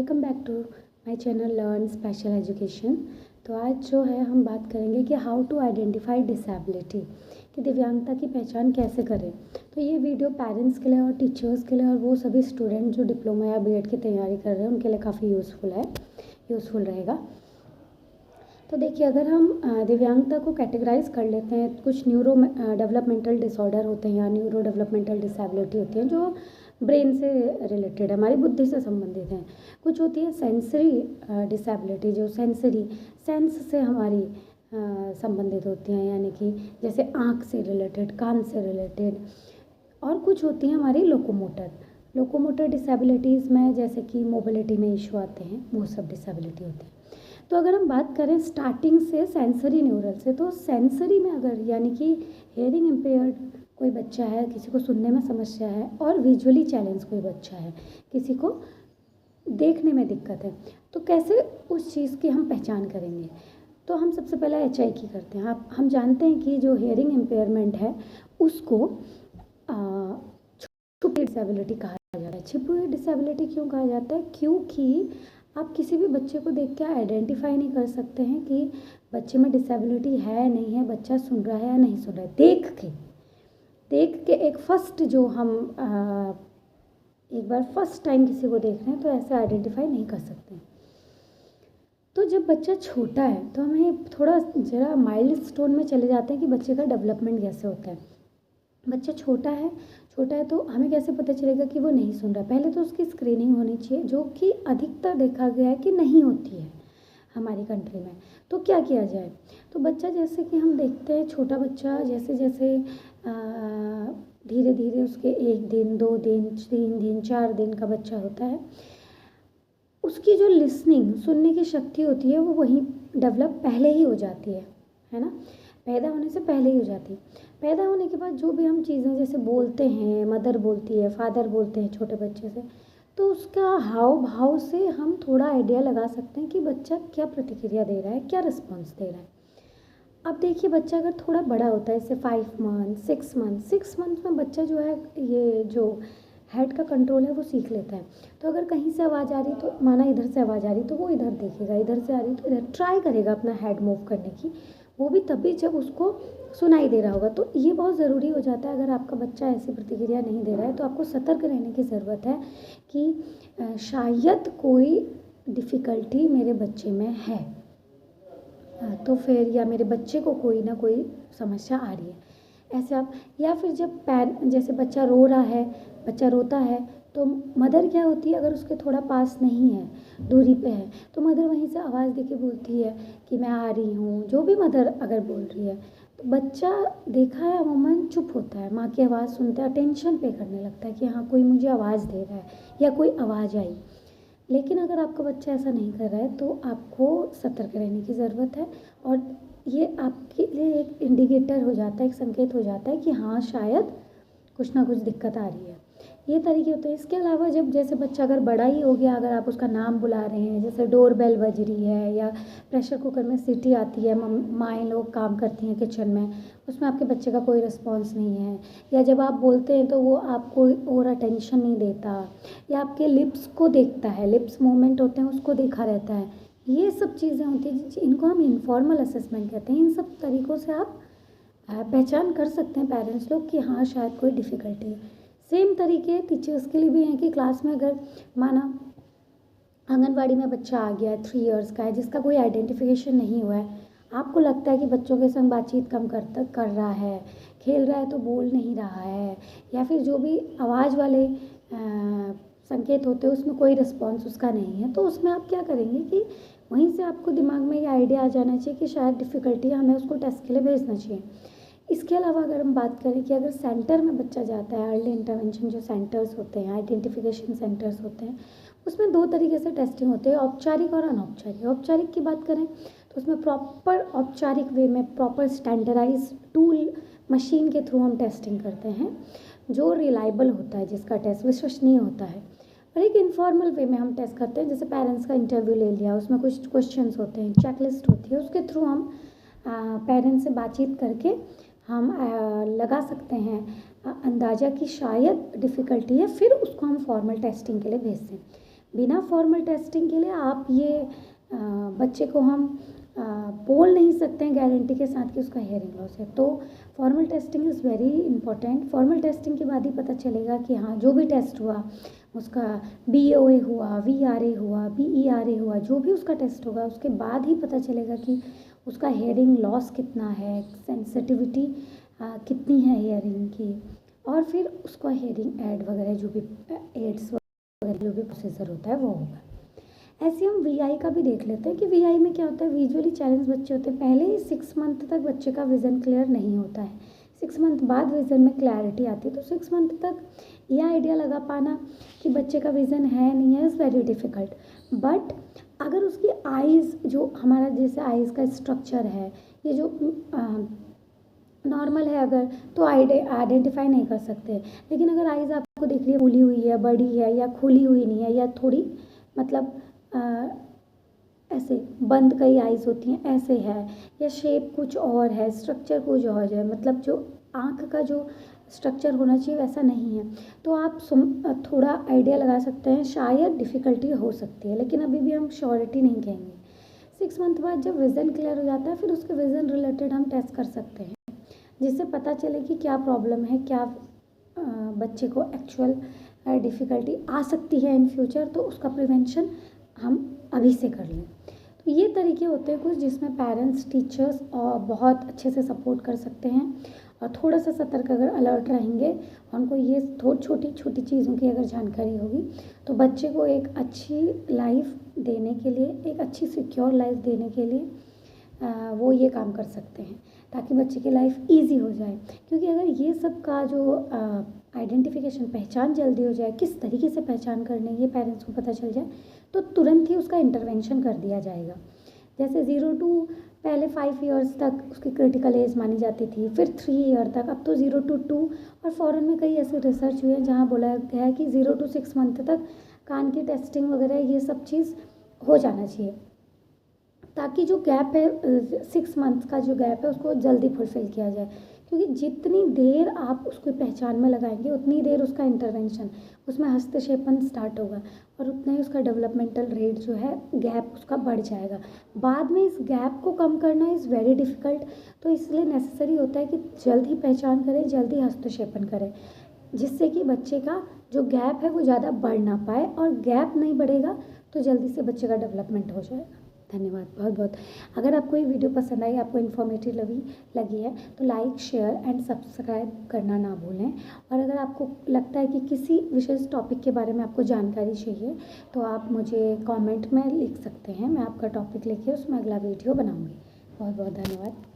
Welcome back to my channel learn special education. तो आज जो है हम बात करेंगे कि हाउ टू आइडेंटिफाई डिसेबिलिटी, कि दिव्यांगता की पहचान कैसे करें। तो ये वीडियो पेरेंट्स के लिए और टीचर्स के लिए और वो सभी स्टूडेंट जो डिप्लोमा या बीएड की तैयारी कर रहे हैं उनके लिए काफ़ी यूज़फुल रहेगा। तो देखिए, अगर हम दिव्यांगता को कैटेगराइज कर लेते हैं, कुछ न्यूरो डेवलपमेंटल डिसऑर्डर होते हैं या न्यूरो डेवलपमेंटल डिसेबिलिटी होती हैं जो ब्रेन से रिलेटेड है, हमारी बुद्धि से संबंधित हैं। कुछ होती है सेंसरी डिसेबिलिटी जो सेंस से हमारी संबंधित होती हैं, यानी कि जैसे आँख से रिलेटेड, कान से रिलेटेड। और कुछ होती हैं हमारी लोकोमोटर डिसेबिलिटीज़ में, जैसे कि मोबिलिटी में इशू आते हैं, वो सब डिसेबिलिटी होती है। तो अगर हम बात करें स्टार्टिंग से सेंसरी न्यूरल से, तो सेंसरी में अगर यानी कि हेयरिंग इम्पेयर्ड कोई बच्चा है, किसी को सुनने में समस्या है, और विजुअली चैलेंज कोई बच्चा है, किसी को देखने में दिक्कत है, तो कैसे उस चीज़ की हम पहचान करेंगे। तो हम सबसे पहले HI की करते हैं। हम जानते हैं कि जो हेयरिंग इम्पेयरमेंट है उसको छुपी डिसेबिलिटी कहा जाता है। छुपी डिसेबिलिटी क्यों कहा जाता है? क्योंकि आप किसी भी बच्चे को देख के आइडेंटिफाई नहीं कर सकते हैं कि बच्चे में डिसेबिलिटी है नहीं है, बच्चा सुन रहा है या नहीं सुन रहा है। देख के एक फर्स्ट जो हम एक बार फर्स्ट टाइम किसी को देख रहे हैं तो ऐसे आइडेंटिफाई नहीं कर सकते। तो जब बच्चा छोटा है तो हमें थोड़ा ज़रा माइल्ड स्टोन में चले जाते हैं कि बच्चे का डेवलपमेंट कैसे होता है। बच्चा छोटा है तो हमें कैसे पता चलेगा कि वो नहीं सुन रहा? पहले तो उसकी स्क्रीनिंग होनी चाहिए, जो कि अधिकतर देखा गया है कि नहीं होती है हमारी कंट्री में। तो क्या किया जाए? तो बच्चा, जैसे कि हम देखते हैं छोटा बच्चा जैसे जैसे धीरे धीरे उसके 1 दिन 2 दिन 3 दिन 4 दिन का बच्चा होता है, उसकी जो लिसनिंग सुनने की शक्ति होती है वो वहीं डेवलप पहले ही हो जाती है ना, पैदा होने से पहले ही हो जाती है। पैदा होने के बाद जो भी हम चीज़ें जैसे बोलते हैं, मदर बोलती है, फादर बोलते हैं छोटे बच्चे से, तो उसका हाव भाव से हम थोड़ा आइडिया लगा सकते हैं कि बच्चा क्या प्रतिक्रिया दे रहा है, क्या रिस्पॉन्स दे रहा है। अब देखिए, बच्चा अगर थोड़ा बड़ा होता है, जैसे 5 मंथ 6 मंथ में बच्चा जो है ये जो हेड का कंट्रोल है वो सीख लेता है। तो अगर कहीं से आवाज़ आ रही तो माना इधर से आवाज़ आ रही तो वो इधर देखेगा, इधर से आ रही तो इधर ट्राई करेगा अपना हेड मूव करने की, वो भी तभी जब उसको सुनाई दे रहा होगा। तो ये बहुत ज़रूरी हो जाता है। अगर आपका बच्चा ऐसी प्रतिक्रिया नहीं दे रहा है तो आपको सतर्क रहने की ज़रूरत है कि शायद कोई डिफ़िकल्टी मेरे बच्चे में है, तो फिर या मेरे बच्चे को कोई ना कोई समस्या आ रही है। ऐसे आप, या फिर जब जैसे बच्चा रो रहा है, बच्चा रोता है, तो मदर क्या होती है, अगर उसके थोड़ा पास नहीं है, दूरी पे है, तो मदर वहीं से आवाज़ देके बोलती है कि मैं आ रही हूँ, जो भी मदर अगर बोल रही है। तो बच्चा देखा है अमूमन चुप होता है, माँ की आवाज़ सुनता है, अटेंशन पे करने लगता है कि हाँ कोई मुझे आवाज़ दे रहा है या कोई आवाज़ आई। लेकिन अगर आपका बच्चा ऐसा नहीं कर रहा है तो आपको सतर्क रहने की ज़रूरत है, और ये आपके लिए एक इंडिकेटर हो जाता है, एक संकेत हो जाता है कि हाँ शायद कुछ ना कुछ दिक्कत आ रही है। ये तरीके होते हैं। इसके अलावा जब जैसे बच्चा अगर बड़ा ही हो गया, अगर आप उसका नाम बुला रहे हैं, जैसे डोर बेल बज रही है या प्रेशर कुकर में सीटी आती है, माएँ लोग काम करती हैं किचन में, उसमें आपके बच्चे का कोई रिस्पॉन्स नहीं है, या जब आप बोलते हैं तो वो आपको और अटेंशन नहीं देता, या आपके लिप्स को देखता है, लिप्स मूवमेंट होते हैं उसको देखा रहता है, ये सब चीज़ें होती हैं, इनको हम इनफॉर्मल असेसमेंट कहते हैं। इन सब तरीक़ों से आप पहचान कर सकते हैं पेरेंट्स लोग कि हाँ शायद कोई डिफ़िकल्टी है। सेम तरीके टीचर्स के लिए भी हैं कि क्लास में अगर माना आंगनवाड़ी में बच्चा आ गया है, 3 इयर्स का है, जिसका कोई आइडेंटिफिकेशन नहीं हुआ है, आपको लगता है कि बच्चों के संग बातचीत कम कर रहा है, खेल रहा है तो बोल नहीं रहा है, या फिर जो भी आवाज़ वाले संकेत होते हैं उसमें कोई रिस्पॉन्स उसका नहीं है, तो उसमें आप क्या करेंगे कि वहीं से आपको दिमाग में ये आइडिया आ जाना चाहिए कि शायद डिफ़िकल्टी है, हमें उसको टेस्ट के लिए भेजना चाहिए। इसके अलावा अगर हम बात करें कि अगर सेंटर में बच्चा जाता है, अर्ली इंटरवेंशन जो सेंटर्स होते हैं, आइडेंटिफिकेशन सेंटर्स होते हैं, उसमें 2 तरीके से टेस्टिंग होती है, औपचारिक और अनौपचारिक। औपचारिक की बात करें तो उसमें प्रॉपर औपचारिक वे में प्रॉपर स्टैंडर्डाइज टूल मशीन के थ्रू हम टेस्टिंग करते हैं, जो रिलायबल होता है, जिसका टेस्ट विश्वसनीय होता है। और एक इनफॉर्मल वे में हम टेस्ट करते हैं, जैसे पेरेंट्स का इंटरव्यू ले लिया, उसमें कुछ क्वेश्चंस होते हैं, चेकलिस्ट होती है, उसके थ्रू हम पेरेंट्स से बातचीत करके हम लगा सकते हैं अंदाज़ा कि शायद डिफ़िकल्टी है, फिर उसको हम फॉर्मल टेस्टिंग के लिए भेजते हैं। बिना फॉर्मल टेस्टिंग के लिए आप ये बच्चे को हम बोल नहीं सकते हैं गारंटी के साथ कि उसका हेयरिंग लॉस है। तो formal testing is very important. Formal testing के बाद ही पता चलेगा कि हाँ जो भी टेस्ट हुआ, उसका BOA हुआ, VRA हुआ, BERA हुआ, जो भी उसका टेस्ट होगा उसके बाद ही पता चलेगा कि उसका हेयरिंग लॉस कितना है, सेंसिटिविटी कितनी है हेयरिंग की, और फिर उसका हेयरिंग एड वगैरह जो भी एड्स वगैरह जो भी प्रोसीजर होता है वो होगा। ऐसे हम VI का भी देख लेते हैं कि VI में क्या होता है। विजुअली चैलेंज बच्चे होते हैं, पहले ही 6 मंथ तक बच्चे का विज़न क्लियर नहीं होता है, 6 मंथ बाद विज़न में क्लैरिटी आती है। तो 6 मंथ तक ये आइडिया लगा पाना कि बच्चे का विज़न है नहीं है इज़ वेरी डिफ़िकल्ट। बट अगर उसकी आइज़, जो हमारा जैसे आइज़ का स्ट्रक्चर है, ये जो नॉर्मल है अगर, तो आइडेंटिफाई नहीं कर सकते। लेकिन अगर आइज़ आपको दिख रही है फूली हुई है, बड़ी है, या खुली हुई नहीं है, या थोड़ी मतलब ऐसे बंद कई आइज़ होती हैं ऐसे है, या शेप कुछ और है, स्ट्रक्चर कुछ और है, मतलब जो आँख का जो स्ट्रक्चर होना चाहिए वैसा नहीं है, तो आप थोड़ा आइडिया लगा सकते हैं शायद डिफ़िकल्टी हो सकती है, लेकिन अभी भी हम श्योरिटी नहीं कहेंगे। 6 मंथ बाद जब विज़न क्लियर हो जाता है फिर उसके विज़न रिलेटेड हम टेस्ट कर सकते हैं, जिससे पता चले कि क्या प्रॉब्लम है, क्या बच्चे को एक्चुअल डिफ़िकल्टी आ सकती है इन फ्यूचर, तो उसका प्रिवेंशन हम अभी से कर लें। तो ये तरीके होते हैं कुछ जिसमें पेरेंट्स, टीचर्स और बहुत अच्छे से सपोर्ट कर सकते हैं, और थोड़ा सा सतर्क अगर अलर्ट रहेंगे, उनको ये छोटी छोटी चीज़ों की अगर जानकारी होगी, तो बच्चे को एक अच्छी लाइफ देने के लिए, एक अच्छी सिक्योर लाइफ देने के लिए वो ये काम कर सकते हैं, ताकि बच्चे की लाइफ ईजी हो जाए। क्योंकि अगर ये सब का जो आइडेंटिफिकेशन, पहचान जल्दी हो जाए, किस तरीके से पहचान करनी है ये पेरेंट्स को पता चल जाए, तो तुरंत ही उसका इंटरवेंशन कर दिया जाएगा। जैसे 0 to पहले 5 ईयर्स तक उसकी क्रिटिकल एज मानी जाती थी, फिर 3 ईयर तक, अब तो 0 to 2, और फॉरेन में कई ऐसे रिसर्च हुई है जहाँ बोला गया है कि 0 to 6 मंथ तक कान की टेस्टिंग वगैरह ये सब चीज़ हो जाना चाहिए, ताकि जो गैप है 6 मंथ का जो गैप है उसको जल्दी फुलफिल किया जाए। क्योंकि जितनी देर आप उसको पहचान में लगाएंगे उतनी देर उसका इंटरवेंशन, उसमें हस्तक्षेपन स्टार्ट होगा, और उतना ही उसका डेवलपमेंटल रेट जो है, गैप उसका बढ़ जाएगा। बाद में इस गैप को कम करना इज़ वेरी डिफ़िकल्ट, तो इसलिए नेसेसरी होता है कि जल्द ही पहचान करें, जल्दी हस्तक्षेपन करें, जिससे कि बच्चे का जो गैप है वो ज़्यादा बढ़ ना पाए, और गैप नहीं बढ़ेगा तो जल्दी से बच्चे का डेवलपमेंट हो जाएगा। धन्यवाद बहुत बहुत। अगर आपको ये वीडियो पसंद आई, आपको इन्फॉर्मेटिव लगी है, तो लाइक, शेयर एंड सब्सक्राइब करना ना भूलें। और अगर आपको लगता है कि किसी विशेष टॉपिक के बारे में आपको जानकारी चाहिए, तो आप मुझे कमेंट में लिख सकते हैं, मैं आपका टॉपिक लिखे उसमें अगला वीडियो बनाऊँगी। बहुत बहुत धन्यवाद।